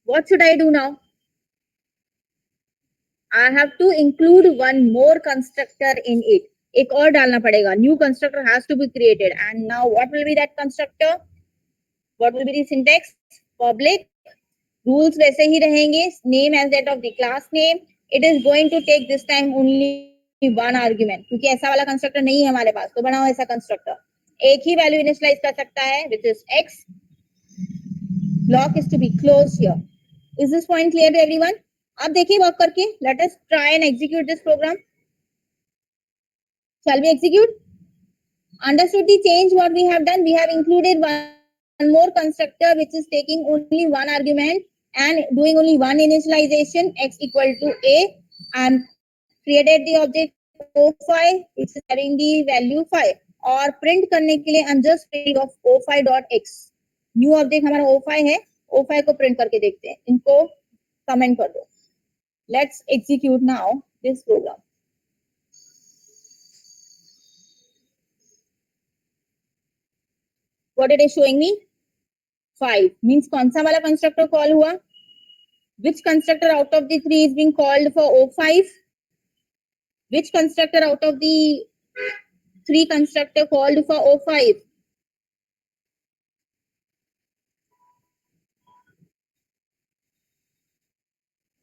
What should I do now? I have to include one more constructor in it. एक और डालना पड़ेगा. New constructor has to be created. And now what will be that constructor? What will be the syntax? Public. Rules वैसे ही रहेंगे. Name as that of the class name. It is going to take this time only one argument, क्योंकि ऐसा वाला constructor नहीं है हमारे पास, तो बनाओ ऐसा कंस्ट्रक्टर. एक ही वैल्यू इनिशियलाइज कर सकता है, which is x. Block is to be closed here. Is this point clear to everyone? अब देखिए वर्क करके. Let us try and execute this program. Shall we execute? Understood the change what we have done? We have included one more constructor which is taking only one argument and doing only one initialization, x equal to a, and created the object o5 which is having the value 5. और print करने के लिए I'm just printing of o5.x. New object हमारा o5 है, o5 को print करके देखते हैं. इनको कमेंट कर दो. Let's execute now this program. What it is showing me? 5 means कौन सा वाला कंस्ट्रक्टर कॉल हुआ? Which constructor out of the 3 is being called for o5? Which constructor out of the 3 constructor called for o5?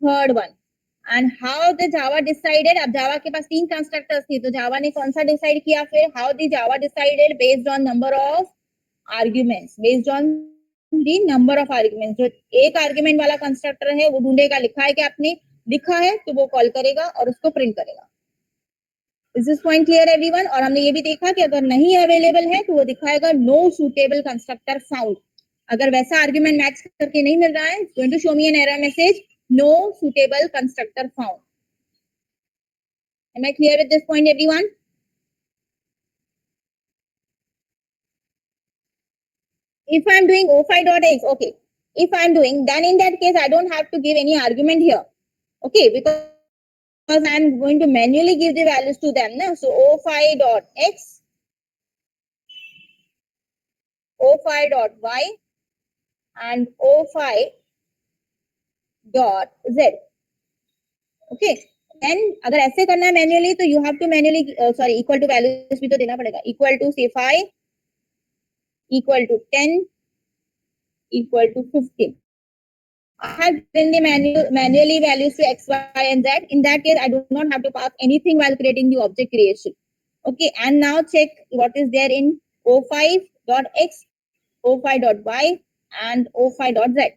Third one. And how the Java decided? अब Java के पास 3 constructors थे, तो Java ने कौन सा decide किया फिर? How the Java decided? Based on number of arguments. Based on the number of arguments. जो एक argument वाला constructor है वो ढूंढेगा, लिखा है कि आपने लिखा है तो वो कॉल करेगा और उसको प्रिंट करेगा. Is this point clear everyone? और हमने ये भी देखा कि अगर नहीं अवेलेबल है तो वो दिखाएगा no suitable constructor found. अगर वैसा आर्ग्यूमेंट मैच करके नहीं मिल रहा है, going to show me an error message, no suitable constructor found. Am I clear with this point everyone? If I'm doing o5.x, okay. If I'm doing, then in that case I don't have to give any argument here. Okay, because I'm going to manually give the values to them. No? So o5.x, o5.y and o5.z. Okay. Then अगर ऐसे करना है manually तो you have to manually equal to values भी तो देना पड़ेगा. Equal to से 5, equal to 10, equal to 15. I have given the manually values to x, y, and z. In that case, I do not have to pass anything while creating the object creation. Okay, and now check what is there in o5.x, o5.y, and o5.z.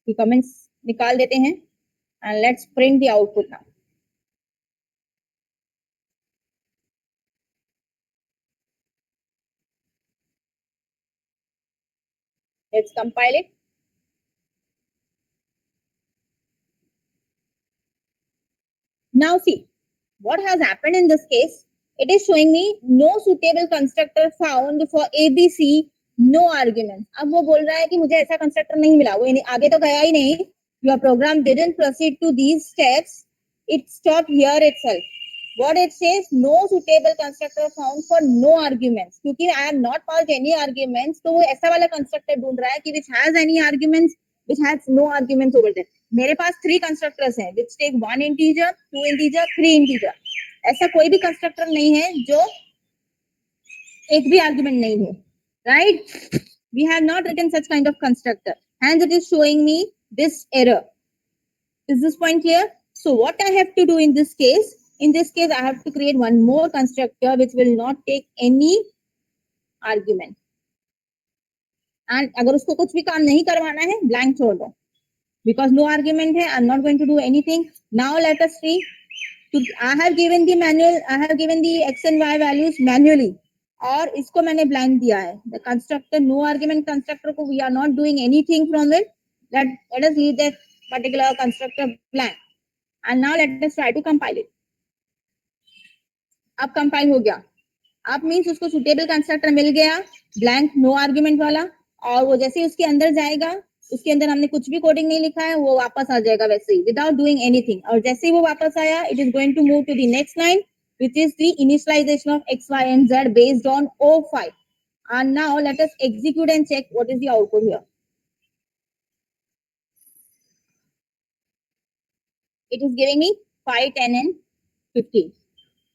The comments निकाल देते हैं and let's print the output now. Let's compile it. Now see, what has happened in this case? It is showing me no suitable constructor found for ABC, no arguments. अब वो बोल रहा है कि मुझे ऐसा कंस्ट्रक्टर नहीं मिला, वो आगे तो गया ही नहीं. Your program didn't proceed to these steps. It stopped here itself. What it says, no suitable constructor found for no arguments. क्योंकि I have not passed any arguments, तो वो ऐसा वाला कंस्ट्रक्टर ढूंढ रहा है कि which has any arguments, which has no arguments over there. मेरे पास 3 कंस्ट्रक्टर्स हैं, which take 1 integer, 2 integer, 3 integer. ऐसा कोई भी कंस्ट्रक्टर नहीं है जो एक भी आर्गुमेंट नहीं है, right? We have not written such kind of constructor, and it is showing me this error. Is this point clear? So what I have to do in this case? In this case, I have to create one more constructor which will not take any argument. And अगर उसको कुछ भी काम नहीं करवाना है, blank छोड़ दो. Because no argument है, I'm not going to do anything. Now let us see. So I have given the manual, I have given the x and y values manually. और इसको मैंने blank दिया है. The constructor, no argument constructor को we are not doing anything from it. Let us leave that particular constructor blank. And now let us try to compile it. अब compile हो गया. अब मीन्स उसको सुटेबल कंस्ट्रक्टर मिल गया, blank no argument वाला, और वो जैसे ही उसके अंदर जाएगा, उसके अंदर हमने कुछ भी कोडिंग नहीं लिखा है, वो वापस आ जाएगा वैसे ही विदाउट डूइंग एनीथिंग. और जैसे ही वो वापस आया, it is going to move to the next line which is the initialization of x, y, and z based on O5. And now let us execute and check what is the output here. It is giving me 5, 10, and 15.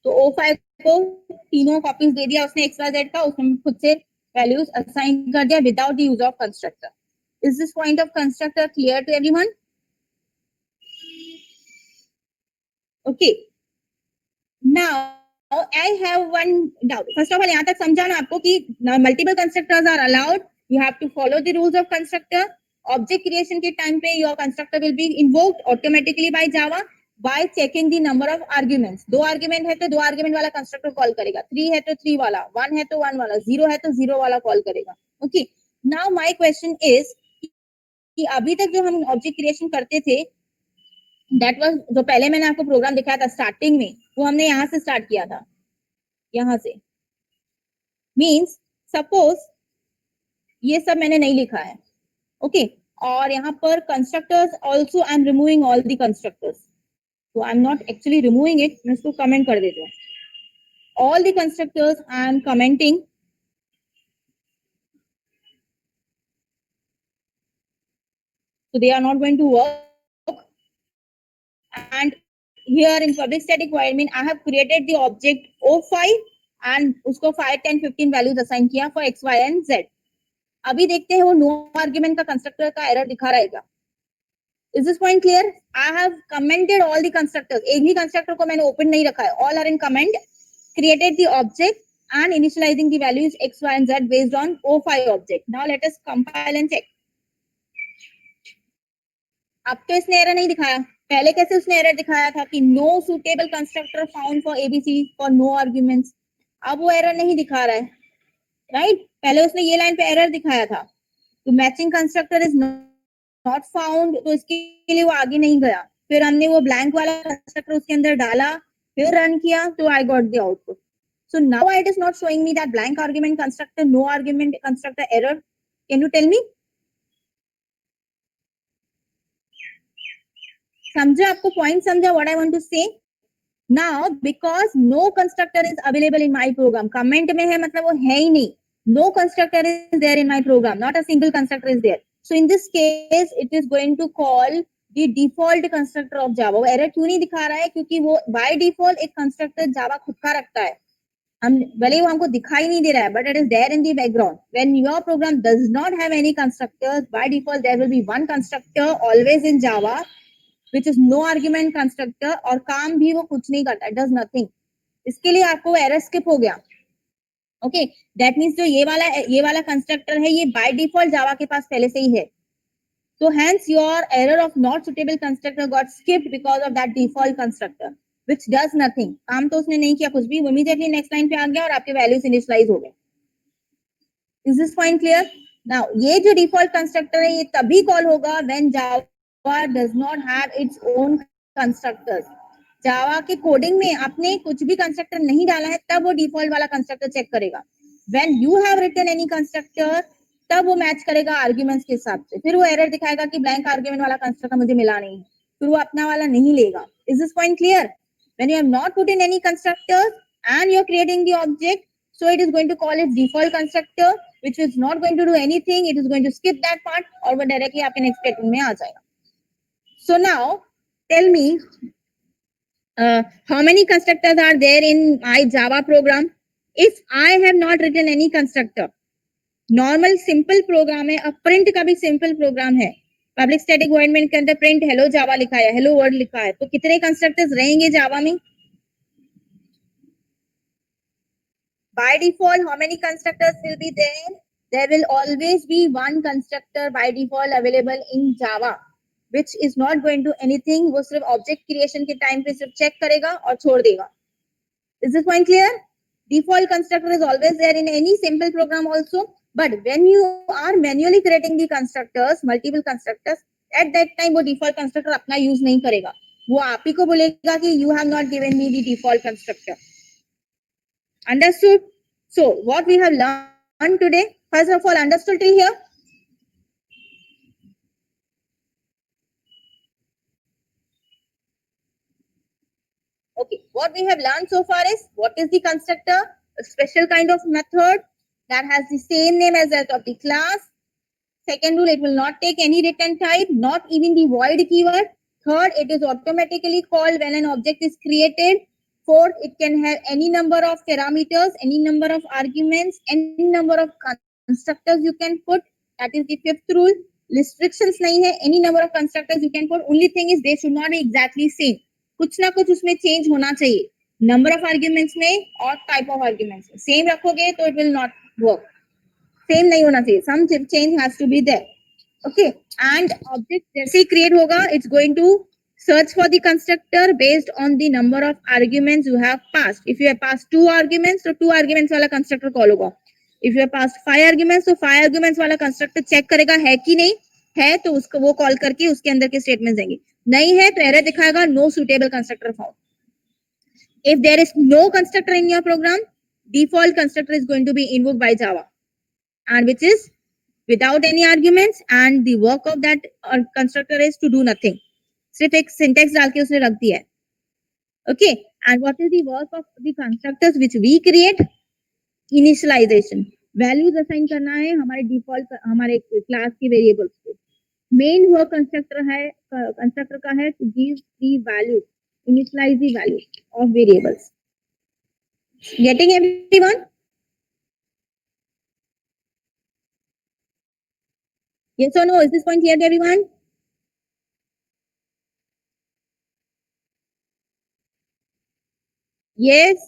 तो O5 को तीनों copies दे दिया उसने x, y, z का, उसने खुद से values assign कर दिया without the use of constructor. Is this point of constructor clear to everyone? Okay, now I have one doubt. First of all यहाँ तक समझा ना आपको कि multiple constructors are allowed. You have to follow the rules of constructor. Object creation के time पे your constructor will be invoked automatically by Java by checking the number of arguments. 2 argument है तो 2 आर्ग्यूमेंट वाला constructor call करेगा, 3 है तो 3 वाला, 1 है तो 1 वाला, 0 है तो 0 वाला कॉल करेगा. Okay, now my question is कि अभी तक जो हम ऑब्जेक्ट क्रिएशन करते थे, दैट वाज जो पहले मैंने आपको प्रोग्राम दिखाया था स्टार्टिंग में, वो हमने यहाँ से स्टार्ट किया था, यहाँ से. मींस सपोज ये सब मैंने नहीं लिखा है. ओके, और यहाँ पर constructors also I am removing all the constructors. So I'm not actually removing it. मैं इसको comment कर देती हूँ. All the constructors I am commenting. So they are not going to work. And here in public static void main I have created the object O5 and उसको 5, 10, 15 values assign किया for X, Y and Z. अभी देखते हैं वो no argument का constructor का error दिखा रहा है क्या? Is this point clear? I have commented all the constructors. एक ही constructor को मैंने open नहीं रखा है. All are in comment. Created the object and initializing the values X, Y and Z based on O5 object. Now let us compile and check. अब तो इसने error नहीं दिखाया. पहले कैसे उसने एरर दिखाया था कि no suitable constructor found for ABC for no arguments. अब वो एरर नहीं दिखा रहा है, राइट? पहले उसने ये लाइन पे एरर दिखाया था, तो matching constructor is not found, तो इसके लिए वो आगे नहीं गया. फिर हमने वो ब्लैंक वाला कंस्ट्रक्टर उसके अंदर डाला, फिर रन किया, तो I got the output. So now it is not showing me that blank argument constructor, no argument constructor error. Can you tell me? समझा आपको पॉइंट समझा what I want to say? Now because no constructor is available in my program, comment में है मतलब वो है ही नहीं. No constructor is there in my program, not a single constructor is there. So in this case it is going to call the default constructor of Java. वो error क्यों नहीं दिखा रहा है? क्योंकि वो by default एक constructor Java खुद का रखता है. हम भले वो हमको दिखाई नहीं दे रहा है, but it is there in the background. When your program does not have any constructors, by default there will be one constructor always in Java, which is no argument constructor, और काम भी वो कुछ नहीं करता, it does nothing. इसके लिए आपको एरर स्किप हो गया. ओके, दैट मीन्स जो ये वाला कंस्ट्रक्टर है ये बाय डिफॉल्ट जावा के पास पहले से ही है. So hence your error of not suitable constructor got skipped because of that default constructor, which does nothing. काम तो उसने नहीं किया कुछ भी, वो immediately next line पे आ गया और आपके values initialize हो गए. Is this point clear? Now ये जो default constructor है ये तभी call होगा when Java does not have its own constructors. Java के कोडिंग में आपने कुछ भी कंस्ट्रक्टर नहीं डाला है तब वो डिफॉल्ट वाला कंस्ट्रक्टर चेक करेगा. When you have written any constructor, तब वो मैच करेगा आर्ग्यूमेंट्स के हिसाब से. फिर वो एरर दिखाएगा कि ब्लैंक आर्ग्यूमेंट वाला कंस्ट्रक्टर मुझे मिला नहीं, फिर वो अपना वाला नहीं लेगा. Is this point clear? When you have not put in any constructors and you are creating the object, so it is going to call it default constructor, which is not going to do anything. It is going to skip that part और वो directly आपके next statement में आ जाएगा. So now tell me how many constructors are there in my Java program? If I have not written any constructor, normal simple program है, अब print का भी simple program है. पब्लिक स्टैटिक वॉइड मेन के अंदर print hello जावा लिखा है, hello world लिखा है, तो कितने कंस्ट्रक्टर्स रहेंगे जावा में? By default how many constructors will be there? There will always be one constructor by default available in Java, which is not going to anything. वो सिर्फ ऑब्जेक्ट क्रिएशन के time पे सिर्फ चेक करेगा और छोड़ देगा. Is this point clear? Default constructor is always there in any simple program also, but when you are manually creating the constructors, multiple constructors, at that time वो default constructor अपना use नहीं करेगा, वो आप ही को बोलेगा कि you have not given me the default constructor. Understood? So what we have learned today, first of all, understood till here? Okay, what we have learned so far is what is the constructor, a special kind of method that has the same name as that of the class. Second rule, it will not take any return type, not even the void keyword. Third, it is automatically called when an object is created. Fourth, it can have any number of parameters, any number of arguments, any number of constructors you can put. That is the fifth rule. Restrictions nahi hai, any number of constructors you can put. Only thing is they should not be exactly same. कुछ ना कुछ उसमें change होना चाहिए. Number of arguments में और type of arguments में. Same रखोगे तो it will not work. Same नहीं होना चाहिए. Some change has to be there. Okay. And object जैसे ही create होगा, it's going to search for the constructor based on the number of arguments you have passed. If you have passed 2 arguments, तो 2 arguments वाला constructor call होगा. If you have passed 5 arguments, तो 5 arguments वाला constructor check करेगा है कि नहीं है, तो उसको वो call करके उसके अंदर के statements देंगे. नहीं है तो error दिखाएगा no suitable constructor found. If there is no constructor in your program, default constructor is going to be invoked by Java, and which is without any arguments, and the work of that constructor is to do nothing. सिर्फ एक syntax डाल के उसने रख दिया है. Okay, and what is the work of the constructors which we create? Initialisation, values assign करना है हमारे डिफॉल्ट हमारे क्लास के वेरिएबल्स को. मेन वर्क कंस्ट्रक्टर का है to give the values, initialise the values of variables. Getting everyone? Yes or no? Is this point clear to everyone? Yes.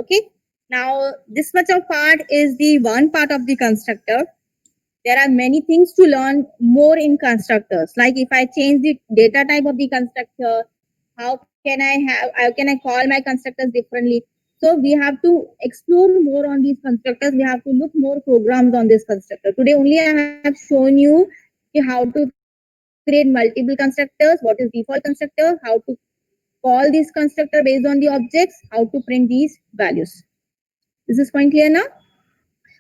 Okay. Now, this much of part is the one part of the constructor. There are many things to learn more in constructors. Like if I change the data type of the constructor, how can I call my constructors differently? So we have to explore more on these constructors. We have to look more programs on this constructor. Today only I have shown you how to create multiple constructors, what is default constructor, how to call this constructor based on the objects, how to print these values. Is this point clear now?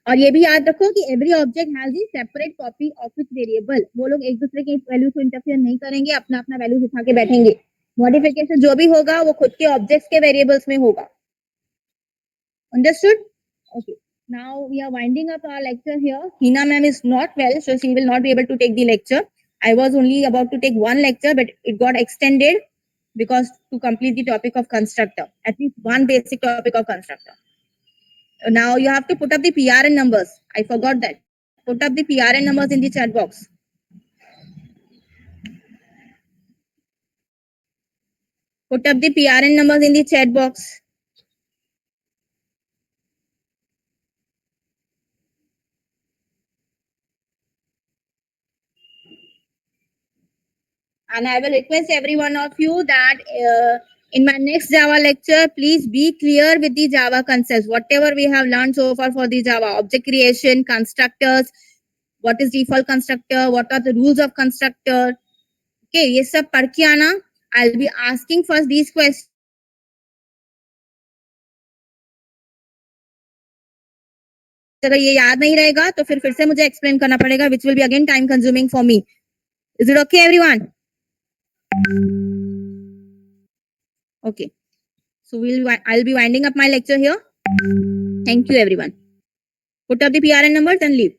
और ये भी याद रखो कि every object has a separate copy of its variable. वो लोग एक दूसरे के वैल्यू को इंटरफेयर नहीं करेंगे, अपना अपना वैल्यू उठा के बैठेंगे. मॉडिफिकेशन जो भी होगा वो खुद के ऑब्जेक्ट्स के वेरिएबल्स में होगा. Understood? Okay. Now we are winding up our lecture here. Hina ma'am is not well, so she will not be able to take the lecture. I was only about to take one lecture, but it got extended because to complete the topic of constructor, at least one basic topic of constructor. Now you have to put up the PRN numbers. I forgot that. Put up the PRN numbers in the chat box. Put up the PRN numbers in the chat box. And I will request every one of you that in my next Java lecture, please be clear with the Java concepts. Whatever we have learned so far for the Java, object creation, constructors, what is default constructor, what are the rules of constructor. Okay, ये सब पढ़ के आना. I'll be asking first these questions. अगर ये याद नहीं रहेगा तो फिर से मुझे एक्सप्लेन करना पड़ेगा, which will be again time consuming for me. Is it okay, everyone? Okay. So I'll be winding up my lecture here. Thank you, everyone. Put up the PRN numbers and leave.